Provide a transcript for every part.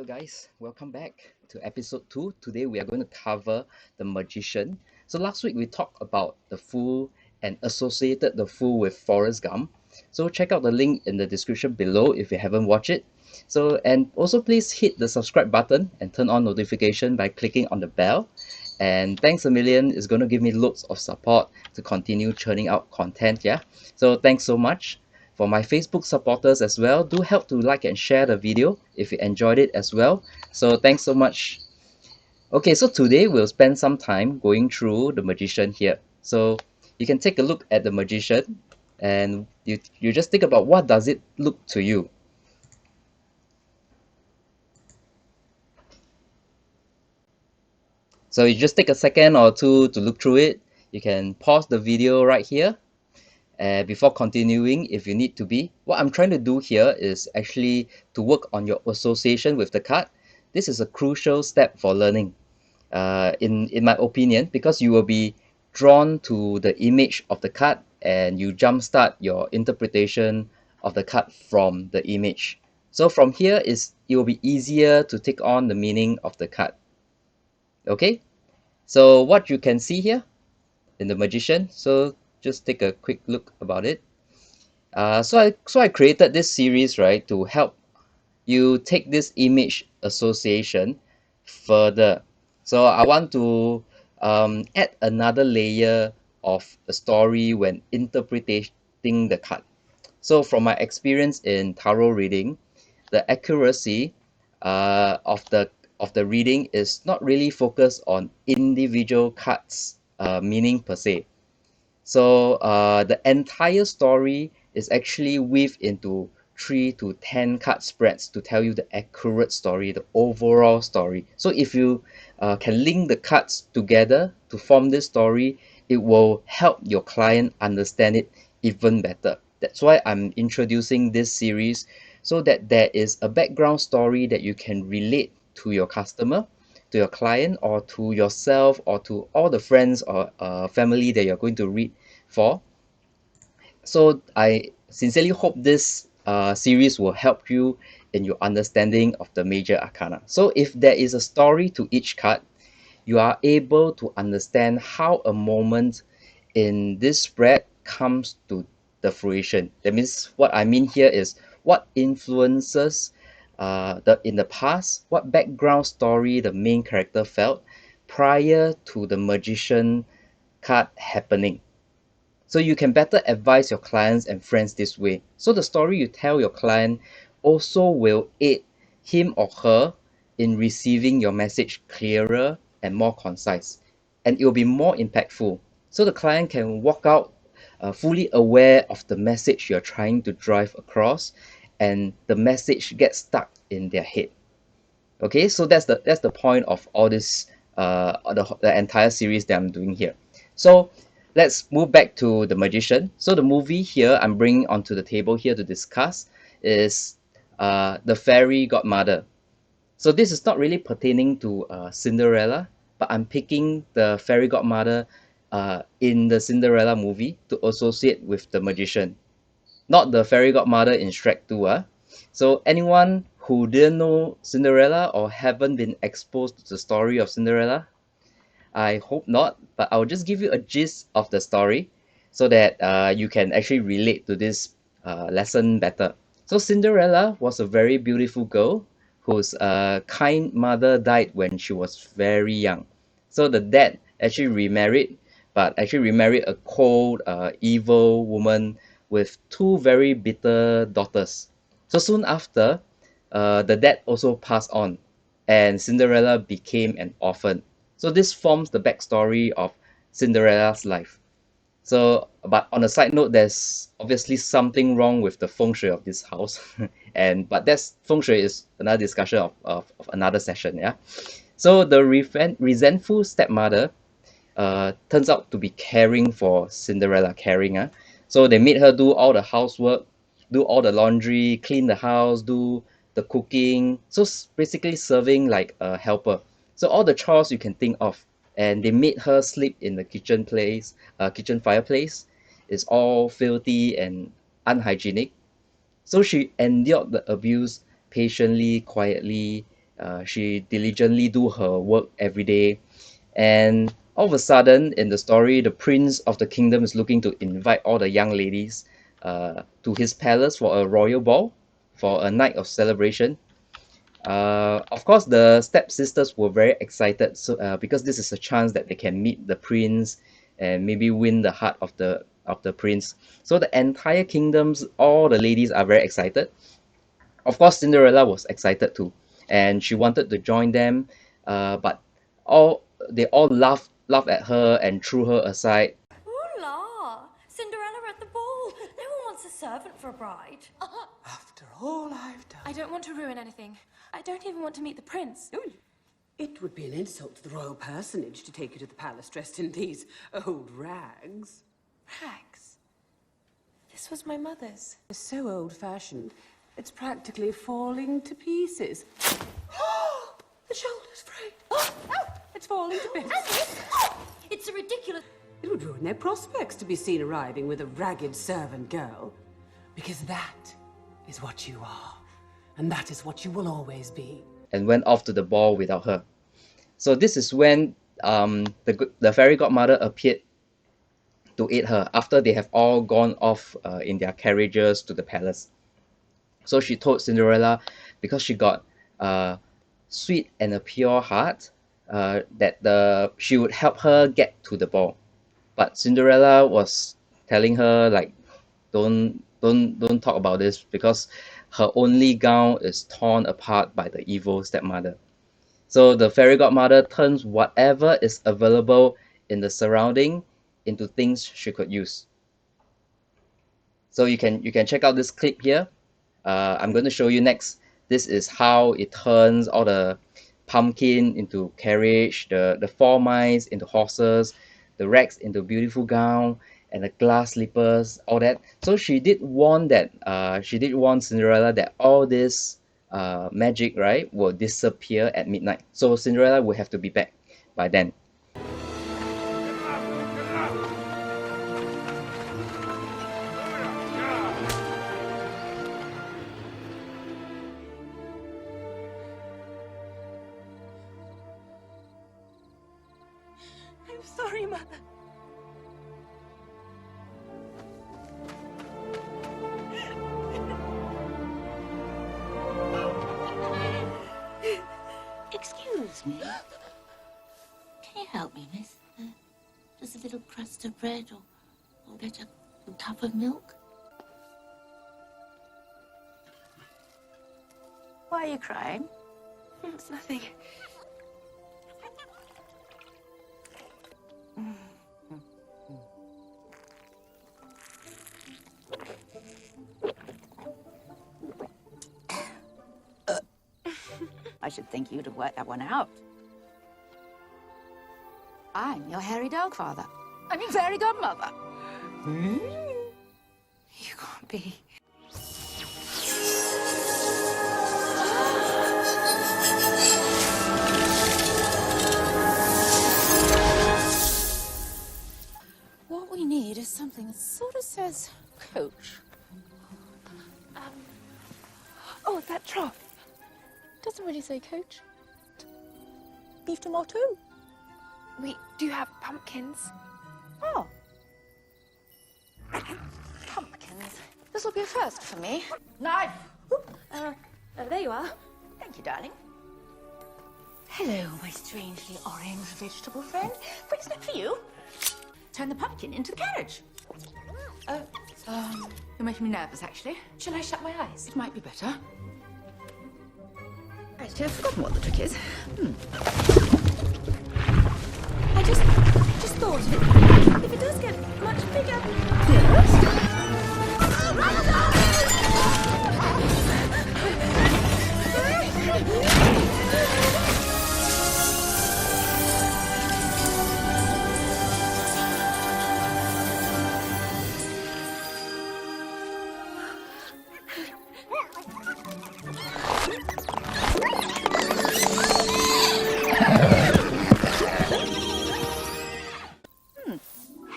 Hello guys, welcome back to episode 2. Today we are going to cover the magician. So last week we talked about the Fool and associated the Fool with Forrest Gump. So check out the link in the description below if you haven't watched it. So and also please hit the subscribe button and turn on notification by clicking on the bell. And thanks a million is going to give me loads of support to continue churning out content, yeah. So thanks so much. For my Facebook supporters as well, do help to like and share the video if you enjoyed it as well. So thanks so much. Okay, so today we'll spend some time going through the magician here. So you can take a look at the magician and you just think about what does it look to you. So you just take a second or two to look through it. You can pause the video right here before continuing if you need to be. What I'm trying to do here is actually to work on your association with the card. This is a crucial step for learning, in my opinion, because you will be drawn to the image of the card and you jumpstart your interpretation of the card from the image. So from here it will be easier to take on the meaning of the card. Okay, so what you can see here in the magician, so just take a quick look about it. So I created this series, right, to help you take this image association further. So I want to add another layer of a story when interpreting the card. So from my experience in tarot reading, the accuracy of the reading is not really focused on individual cards meaning per se. So the entire story is actually weaved into 3 to 10 card spreads to tell you the accurate story, the overall story. So if you can link the cards together to form this story, it will help your client understand it even better. That's why I'm introducing this series, so that there is a background story that you can relate to your customer, to your client, or to yourself, or to all the friends or family that you're going to read for. So I sincerely hope this series will help you in your understanding of the major arcana. So if there is a story to each card, you are able to understand how a moment in this spread comes to the fruition. That means what I mean here is what influences in the past, what background story the main character felt prior to the magician card happening. So you can better advise your clients and friends this way. So the story you tell your client also will aid him or her in receiving your message clearer and more concise, and it will be more impactful. So the client can walk out fully aware of the message you're trying to drive across, and the message gets stuck in their head. Okay, so that's the point of all this the entire series that I'm doing here. So let's move back to the magician. So the movie here I'm bringing onto the table here to discuss is the fairy godmother. So this is not really pertaining to Cinderella, but I'm picking the fairy godmother in the Cinderella movie to associate with the magician, not the fairy godmother in Shrek 2. So anyone who didn't know Cinderella or haven't been exposed to the story of Cinderella, I hope not, but I'll just give you a gist of the story so that you can actually relate to this lesson better. So Cinderella was a very beautiful girl whose kind mother died when she was very young. So the dad actually remarried, but actually remarried a cold, evil woman with two very bitter daughters. So soon after, the dad also passed on, and Cinderella became an orphan. So this forms the backstory of Cinderella's life. So, but on a side note, there's obviously something wrong with the feng shui of this house, and but that's feng shui is another discussion of another session. Yeah. So the resentful stepmother turns out to be caring for Cinderella, caring. So they made her do all the housework, do all the laundry, clean the house, do the cooking. So basically serving like a helper. So all the chores you can think of. And they made her sleep in the kitchen fireplace. It's all filthy and unhygienic. So she endured the abuse patiently, quietly, She diligently do her work every day, and all of a sudden in the story, the prince of the kingdom is looking to invite all the young ladies to his palace for a royal ball, for a night of celebration. Of course, the stepsisters were very excited, so because this is a chance that they can meet the prince and maybe win the heart of the prince. So the entire kingdoms, all the ladies are very excited. Of course, Cinderella was excited too, and she wanted to join them, but they all laughed at her and threw her aside. Ooh la! Cinderella at the ball. No one wants a servant for a bride. After all I've done. I don't want to ruin anything. I don't even want to meet the prince. It would be an insult to the royal personage to take you to the palace dressed in these old rags. Rags? This was my mother's. It's so old-fashioned, it's practically falling to pieces. The shoulder's frayed. It's falling to bits. It's a ridiculous... It would ruin their prospects to be seen arriving with a ragged servant girl. Because that is what you are. And that is what you will always be. And went off to the ball without her. So this is when the fairy godmother appeared to aid her after they have all gone off in their carriages to the palace. So she told Cinderella, because she got a sweet and a pure heart, that she would help her get to the ball. But Cinderella was telling her, like, don't talk about this, because her only gown is torn apart by the evil stepmother. So the fairy godmother turns whatever is available in the surrounding into things she could use. So you can check out this clip here. I'm going to show you next. This is how it turns all the pumpkin into carriage, the 4 mice into horses, the rags into beautiful gown, and the glass slippers, all that. So she did warn Cinderella that all this magic, right, will disappear at midnight. So Cinderella will have to be back by then. I'm sorry, Mother. Excuse me. Can you help me, miss? Just a little crust of bread or better, a cup of milk? Why are you crying? It's nothing. I should think you'd have worked that one out. I'm your hairy dog father. I'm your fairy godmother. You can't be. What we need is something that sort of says coach. Oh, that trough. Doesn't really say coach. Beef tomato. We do have pumpkins. Oh. Pumpkins. This will be a first for me. Knife! There you are. Thank you, darling. Hello, my strangely orange vegetable friend. Quick snack for you. Turn the pumpkin into the carriage. You're making me nervous, actually. Shall I shut my eyes? It might be better. Actually, I've forgotten what the trick is. I just thought if it does get much bigger.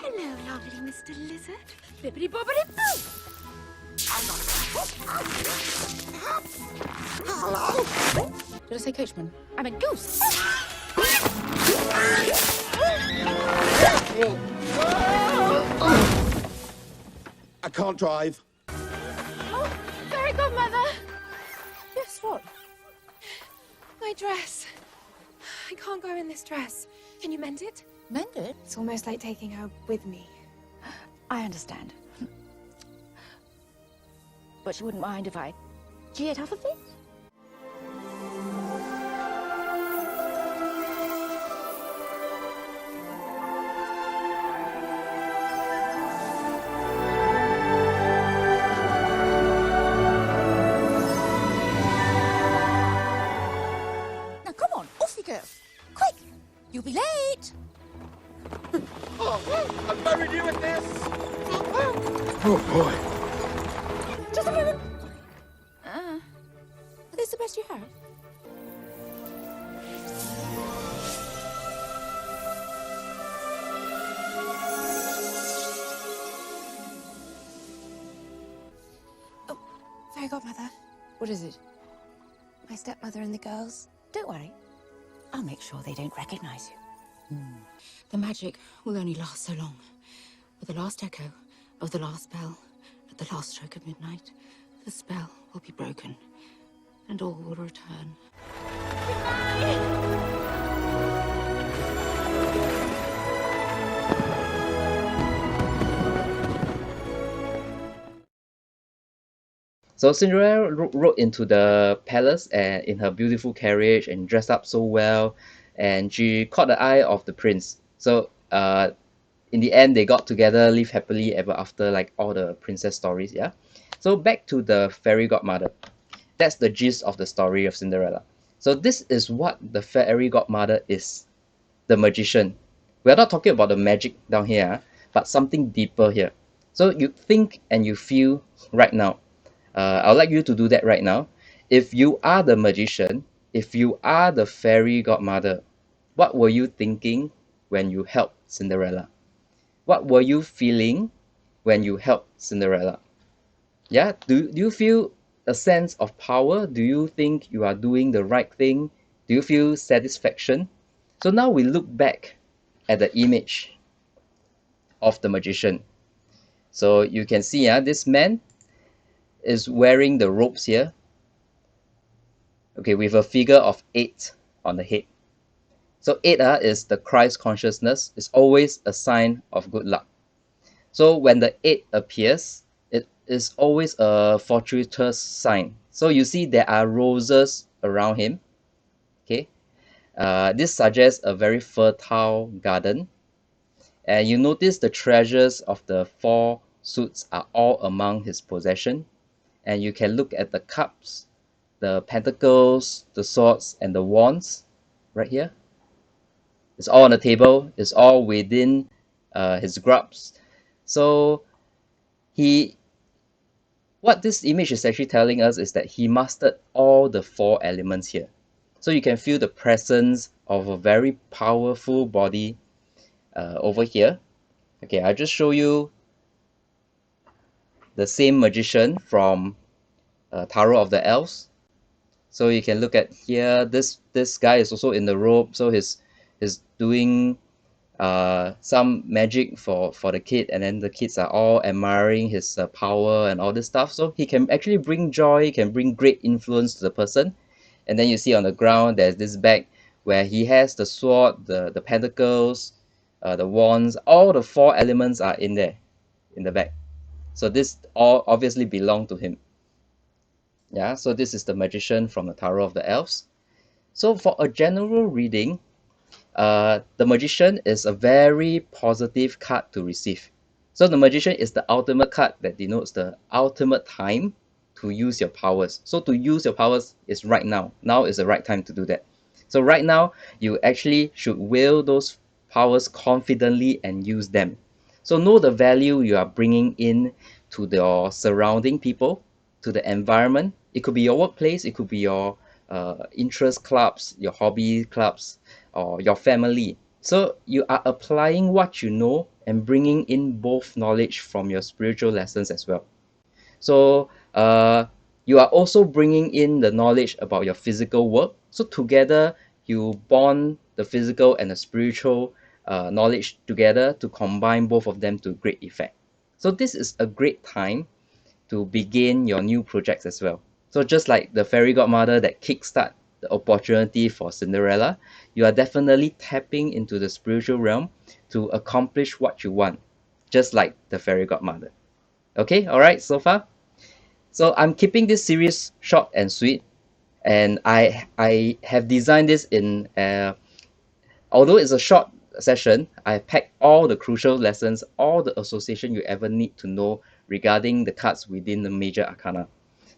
Hello, lovely Mr. Lizard. Bibbidi bobbidi boo! Hello? Did I say coachman? I meant goose. I can't drive. Oh, fairy godmother. Yes, what? My dress. I can't go in this dress. Can you mend it? Mend it? It's almost like taking her with me. I understand. But she wouldn't mind if I cheered off of it? Now come on, off you go. Quick! You'll be late! Oh, I'm very new at this. Oh boy. Just a moment. Are these the best you have? Oh, fairy godmother. What is it? My stepmother and the girls. Don't worry. I'll make sure they don't recognize you. The magic will only last so long. With the last echo of the last bell, at the last stroke of midnight, the spell will be broken, and all will return. So Cinderella rode into the palace and in her beautiful carriage and dressed up so well, and she caught the eye of the prince. So in the end, they got together, live happily ever after, like all the princess stories. Yeah. So back to the fairy godmother. That's the gist of the story of Cinderella. So this is what the fairy godmother is, the magician. We are not talking about the magic down here, but something deeper here. So you think and you feel right now. I would like you to do that right now. If you are the magician, if you are the fairy godmother, what were you thinking when you helped Cinderella? What were you feeling when you helped Cinderella? Yeah, do you feel a sense of power? Do you think you are doing the right thing? Do you feel satisfaction? So now we look back at the image of the magician. So you can see this man is wearing the robes here. Okay, with a figure of 8 on the head. So 8 is the Christ consciousness. It's always a sign of good luck. So when the 8 appears, it is always a fortuitous sign. So you see there are roses around him. Okay, this suggests a very fertile garden. And you notice the treasures of the 4 suits are all among his possession. And you can look at the cups, the pentacles, the swords, and the wands right here. It's all on the table. It's all within his grasp. So what this image is actually telling us is that he mastered all the 4 elements here. So you can feel the presence of a very powerful body over here. Okay, I'll just show you the same magician from Tarot of the Elves. So you can look at here, this guy is also in the robe, so he's doing some magic for the kid, and then the kids are all admiring his power and all this stuff. So he can actually bring joy, he can bring great influence to the person. And then you see on the ground there's this bag where he has the sword, the pentacles, the wands, all the 4 elements are in there in the bag. So this all obviously belong to him. Yeah, so this is the magician from the Tarot of the Elves. So for a general reading, the magician is a very positive card to receive. So the magician is the ultimate card that denotes the ultimate time to use your powers. So to use your powers is right now. Now is the right time to do that. So right now, you actually should wield those powers confidently and use them. So know the value you are bringing in to your surrounding people, to the environment. It could be your workplace, it could be your interest clubs, your hobby clubs, or your family. So you are applying what you know and bringing in both knowledge from your spiritual lessons as well. So you are also bringing in the knowledge about your physical work. So together, you bond the physical and the spiritual knowledge together to combine both of them to great effect. So this is a great time to begin your new projects as well. So just like the fairy godmother that kickstart the opportunity for Cinderella, you are definitely tapping into the spiritual realm to accomplish what you want, just like the fairy godmother. Okay, all right, so far? So I'm keeping this series short and sweet, and I have designed this in although it's a short session, I packed all the crucial lessons, all the association you ever need to know regarding the cards within the Major Arcana.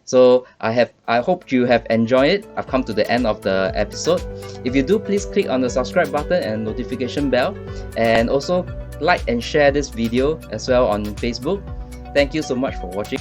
So I hope you have enjoyed it. I've come to the end of the episode. If you do, please click on the subscribe button and notification bell, and also like and share this video as well on Facebook. Thank you so much for watching.